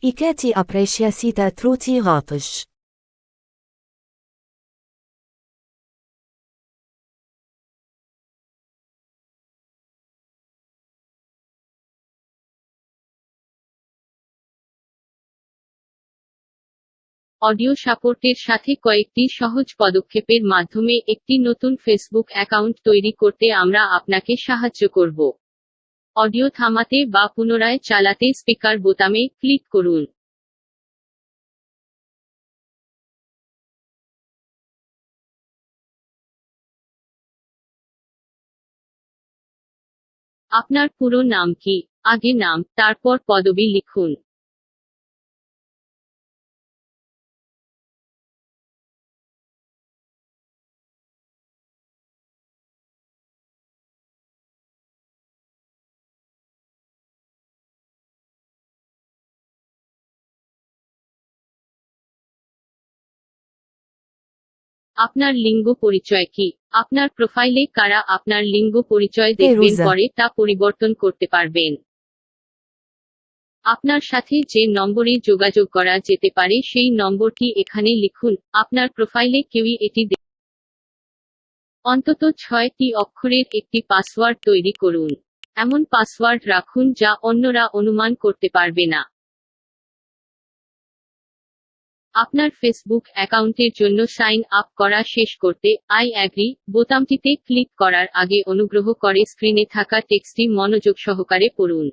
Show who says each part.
Speaker 1: Iketi apreciasita truti rapish.
Speaker 2: Audio সাপোর্টের সাথে কয়েকটি সহজ পদক্ষেপের মাধ্যমে একটি নতুন ফেসবুক অ্যাকাউন্ট তৈরি করতে আমরা আপনাকে সাহায্য করব। অডিও থামাতে বা পুনরায় চালাতে স্পিকার বোতামে ক্লিক করুন। আপনার পুরো নাম কি? আগে নাম, তারপর পদবি লিখুন। আপনার লিঙ্গ পরিচয় কি? আপনার প্রোফাইলে কারা আপনার লিঙ্গ পরিচয় দেখবেন
Speaker 1: Perusa.
Speaker 2: পরে তা পরিবর্তন করতে পারবেন। আপনার সাথে যে নম্বরে যোগাযোগ করা যেতে পারে সেই নম্বরটি এখানে লিখুন। আপনার প্রোফাইলে কেউই এটি অন্তত 6টি অক্ষরের একটি পাসওয়ার্ড তৈরি করুন। এমন পাসওয়ার্ড রাখুন যা অন্যরা অনুমান করতে পারবে না। আপনার ফেসবুক অ্যাকাউন্টের জন্য সাইন আপ করা শেষ করতে আই অ্যাগ্রি বোতামটিতে ক্লিক করার আগে অনুগ্রহ করে স্ক্রিনে থাকা টেক্সটটি মনোযোগ সহকারে পড়ুন।